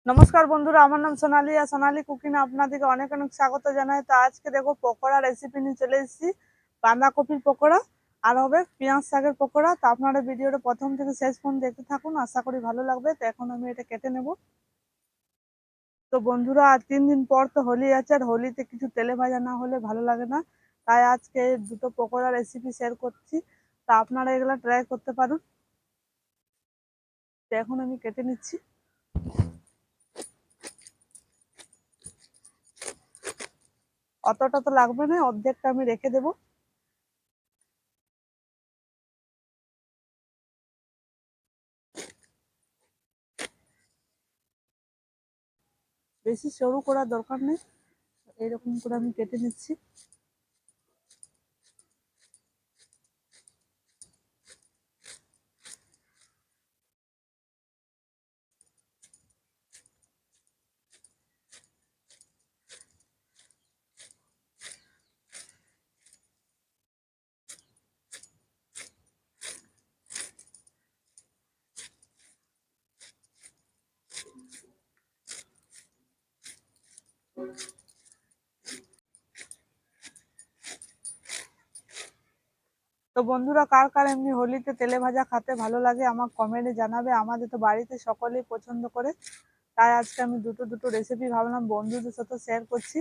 নমস্কার বন্ধুরা, আমার নাম সোনালি আর সোনালি কুকিং আপনাদেরকে অনেক অনেক স্বাগত জানাই। তো আজকে দেখো পকোড়া রেসিপি নিয়ে চলে এসেছি। বাঁধাকপির পকোড়া আর হবে পেঁয়াজ শাকের পকোড়া। তো আপনারা ভিডিওটা প্রথম থেকে শেষ পর্যন্ত দেখতে থাকুন, আশা করি ভালো লাগবে। তো এখন আমি এটা কেটে নেব। তো বন্ধুরা, আর 3 দিন পর তো হোলি আছে, আর হোলিতে কিছু তেলে ভাজা না হলে ভালো লাগে না। তাই আজকে দুটো পকোড়া রেসিপি শেয়ার করছি। তা আপনারা এগুলা ট্রাই করতে পারুন। তো এখন আমি কেটে নিচ্ছি। অতটা তো লাগবে না, অর্ধেকটা আমি রেখে দেবো। বেশি সরু করার দরকার নেই, এইরকম করে আমি কেটে নিচ্ছি। তো বন্ধুরা, কার কার এমনি হোলিতে তেলে ভাজা খেতে ভালো লাগে আমার কমেন্টে জানাবে। আমাদের তো বাড়িতে সকলেই পছন্দ করে। তাই আজকে আমি দুটো দুটো রেসিপি ভাবলাম বন্ধুদের সাথে শেয়ার করছি।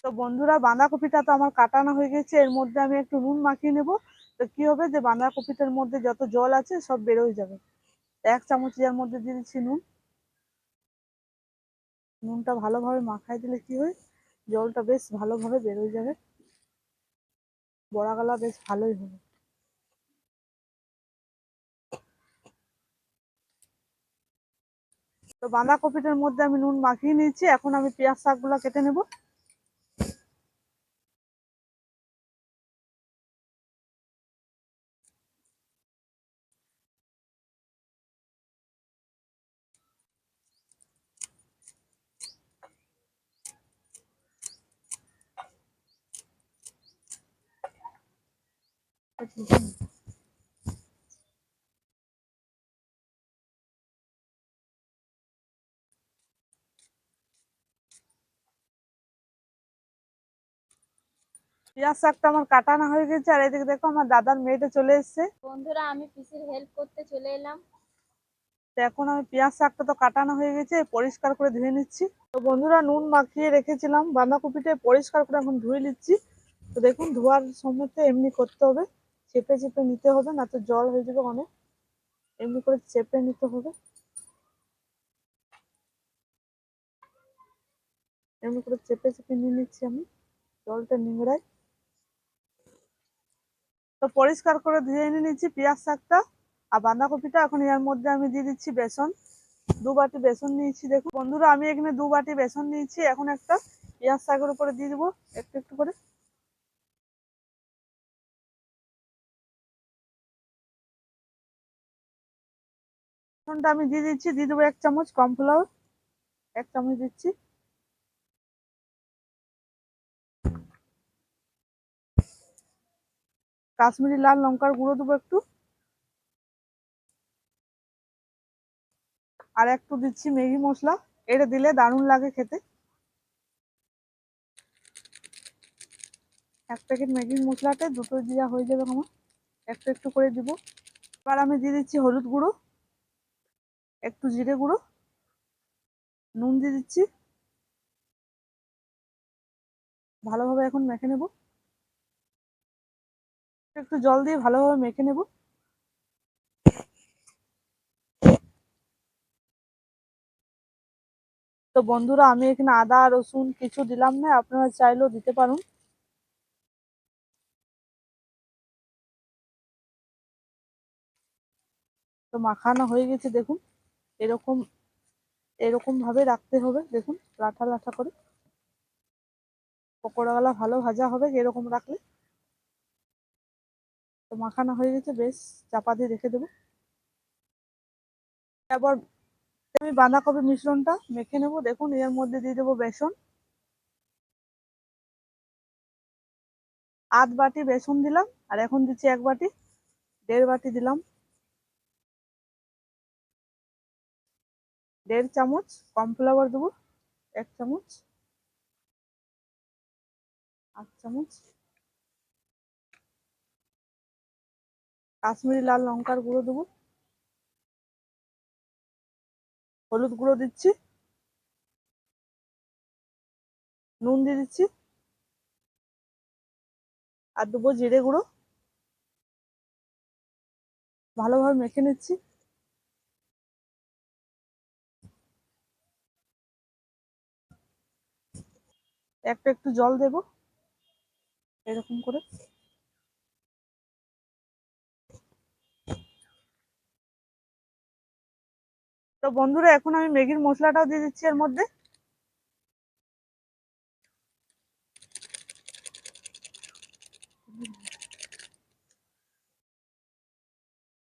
তো বন্ধুরা, বাঁধাকপিটা তো আমার কাটানো হয়ে গেছে। এর মধ্যে আমি একটু নুন মাখিয়ে নেব। তো কি হবে যে বাঁধাকপিটার মধ্যে যত জল আছে সব বেরোয় যাবে। 1 চামচ এর মধ্যে দিয়ে দিচ্ছি নুন। নুনটা ভালোভাবে মাখাই দিলে কি হয়, জলটা বেশ ভালোভাবে বেরোয় যাবে, বড়াগুলা বেশ ভালোই হবে। তো বাঁধাকপিটার মধ্যে আমি নুন মাখিয়ে নিয়েছি। এখন আমি পেঁয়াজ শাকগুলো কেটে নেব। পেঁয়াজ শাকটা আমার কাটানো হয়ে গেছে, আর এদিকে দেখো আমার দাদার মেয়েটা চলে এসেছে। বন্ধুরা, আমি পিসির হেল্প করতে চলে এলাম। তো এখন আমি পেঁয়াজ শাকটা তো কাটানো হয়ে গেছে, পরিষ্কার করে ধুয়ে নিচ্ছি। তো বন্ধুরা, নুন মাখিয়ে রেখেছিলাম বাঁধাকপিটা, পরিষ্কার করে এখন ধুয়ে নিচ্ছি। তো দেখুন, ধোয়ার সময় এমনি করতে হবে, চেপে চেপে নিতে হবে, না তো জল হয়ে যাবে অনেক। এমনি করে চেপে নিতে হবে, এমনি করে চেপে চেপে নিয়ে নিচ্ছি আমি, জলটা নিংড়াই। তো পরিষ্কার করে ধুয়ে এনে নিচ্ছি পেঁয়াজ শাকটা আর বাঁধাকপিটা। এখন এর মধ্যে আমি দিয়ে দিচ্ছি বেসন। 2 বাটি বেসন নিয়েছি। দেখুন বন্ধুরা, আমি এখানে 2 বাটি বেসন নিয়েছি। এখন একটা পেঁয়াজ শাকের উপরে দিয়ে দিব একটু একটু করে। বেসনটা আমি দিয়ে দেবো 1 চামচ কর্নফ্লাওয়ার, 1 চামচ দিচ্ছি। কাশ্মীরি লাল লঙ্কার গুঁড়ো দেবো একটু, আর একটু দিচ্ছি ম্যাগি মশলা। এটা দিলে দারুণ লাগে খেতে। 1 প্যাকেট ম্যাগি মশলাতে দুটো দেওয়া হয়ে যাবে আমার, একটু একটু করে দিব। এবার আমি দিয়ে দিচ্ছি হলুদ গুঁড়ো, একটু জিরে গুঁড়ো, নুন দিয়ে দিচ্ছি। ভালোভাবে এখন মেখে নেব, একটু জল দিয়ে ভালোভাবে মেখে নেব। তো বন্ধুরা, আমি এখানে আদা রসুন কিছু দিলাম না, আপনারা চাইলেও দিতে পারেন। তো মাখানো হয়ে গেছে দেখুন, এরকম এরকম ভাবে রাখতে হবে, দেখুন লাঠা লাঠা করে। পকোড়াগুলো ভালো ভাজা হবে এরকম রাখলে। তো মাখানো হয়ে গেছে, বেশ চাপা দিয়ে রেখে দেবো। এবার আমি বাঁধাকপি মিশ্রণটা মেখে নেবো। দেখুন এর মধ্যে দিয়ে দেবো বেসন, আধ বাটি বেসন দিলাম। আর এখন দিচ্ছি 1 বাটি, 1.5 বাটি দিলাম, 1.5 চামচ কর্নফ্লাওয়ার দেবো, 1 চামচ, 8 চামচ কাশ্মীরি লাল লঙ্কার গুঁড়ো দেবো, হলুদ গুঁড়ো দিচ্ছি, নুন দিয়ে দিচ্ছি, আর দেবো জিরে গুঁড়ো। ভালোভাবে মেখে নিচ্ছি। একটু একটু জল দেবো এরকম করে। তো বন্ধুরা এখন আমি ম্যাগির মশলাটাও দিয়ে দিচ্ছি এর মধ্যে।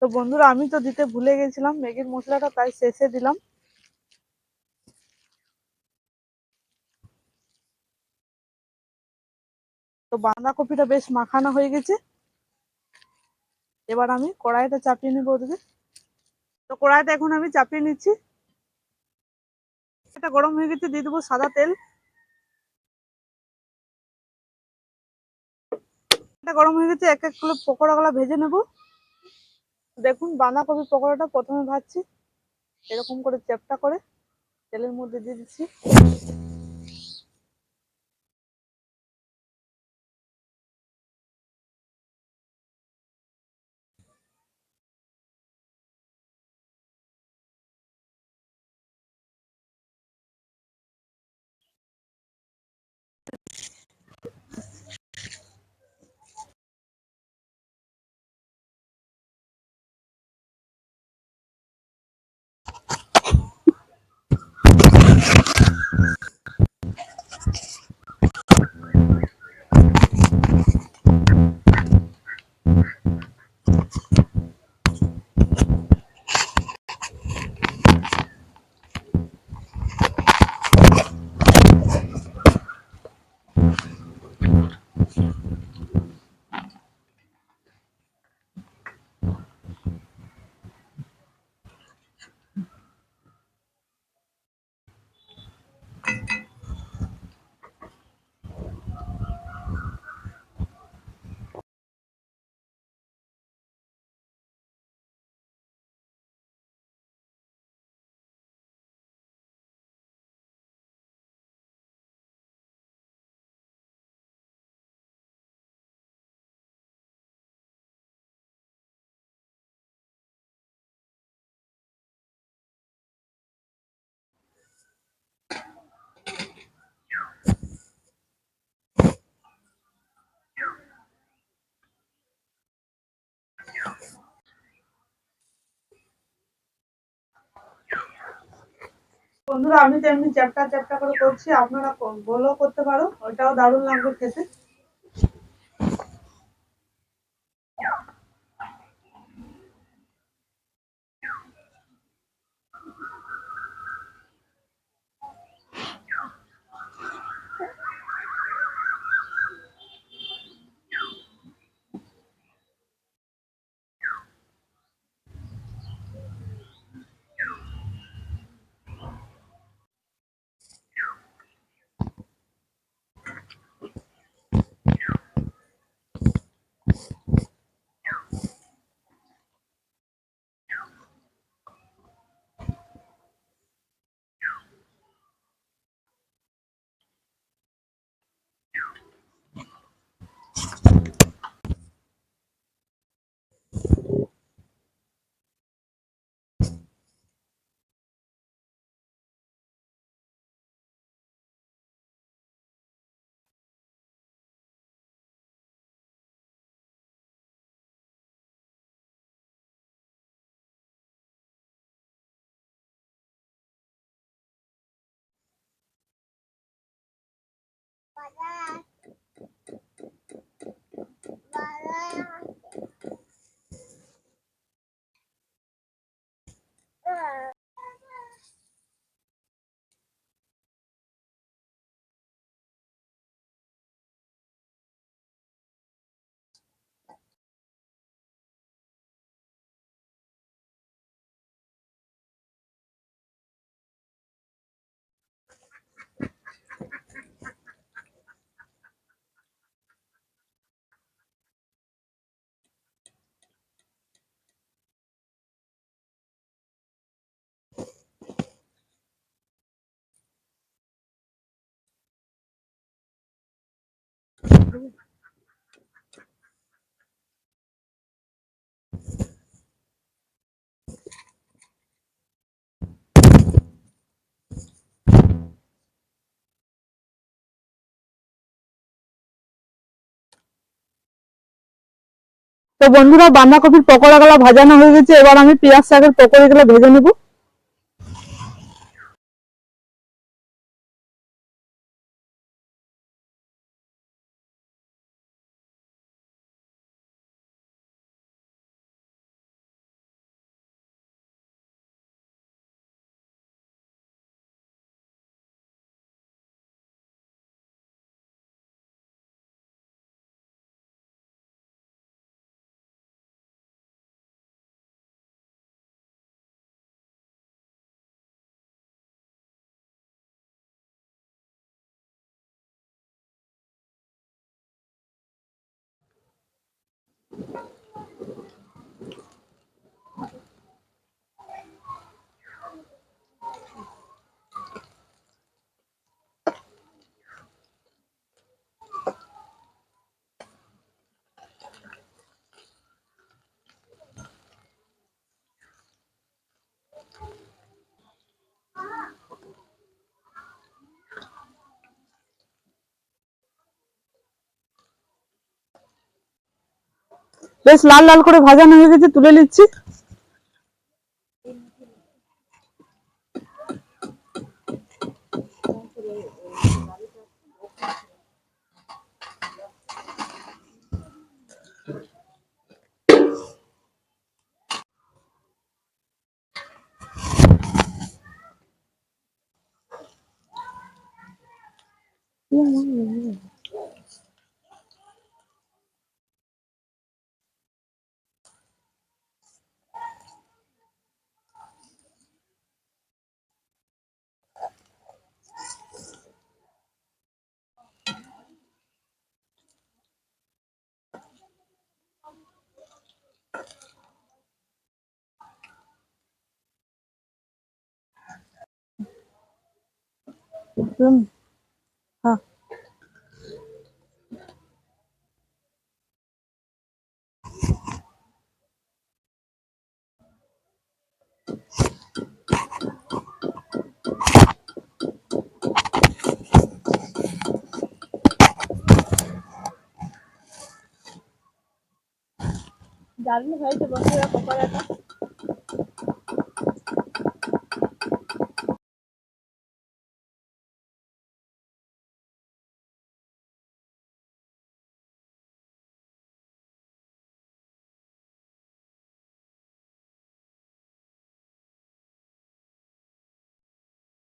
তো বন্ধুরা আমি তো দিতে ভুলে গেছিলাম ম্যাগির মশলাটা, তাই শেষে দিলাম। তো বাঁধাকপিটা বেশ মাখানো হয়ে গেছে। এবার আমি কড়াইটা চাপিয়ে নিবো ওদিকে। তো কড়াইটা এখন আমি চাপিয়ে নিচ্ছি। এটা গরম হয়ে গেছে, দিয়ে দেবো সাদা তেল। এটা গরম হয়ে গেছে, এক এক করে পকোড়াগুলো ভেজে নেব। দেখুন বাঁধাকপি পকোড়াটা প্রথমে ভাজছি, এরকম করে চ্যাপ্টা করে তেলের মধ্যে দিয়ে দিচ্ছি। বন্ধুরা আমি তো এমনি চ্যাপ্টা চ্যাপ্টা করে করছি, আপনারা গোলও করতে পারো, ওটাও দারুণ লাগবে খেতে। তো বন্ধুরা, বাঁধাকপির পকোড়া গুলো ভাজানো হয়ে গেছে, এবার আমি পেঁয়াজ শাকের পকোড়ি গুলো ভেজে নেব। বেশ লাল লাল করে ভাজানো হয়ে গেছে, তুলে নিচ্ছি। হ্যাঁ, দারুণ হয়েছে বন্ধুরা পকোড়াটা।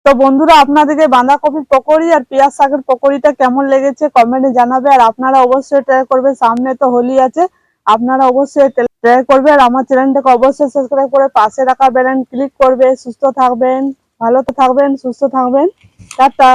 তো বন্ধুরা, আপনাদেরকে বাঁধাকপির পকোড়ি আর পেঁয়াজ শাকের পকোড়িটা কেমন লেগেছে কমেন্টে জানাবে। আর আপনারা অবশ্যই ট্রাই করবে, সামনে তো হোলি আছে, আপনারা অবশ্যই ট্রাই করবে। আর আমার চ্যানেলটাকে অবশ্যই সাবস্ক্রাইব করে পাশে রাখা বেল আইকন ক্লিক করবে। সুস্থ থাকবেন, ভালো থাকবেন, সুস্থ থাকবেন। টাটা।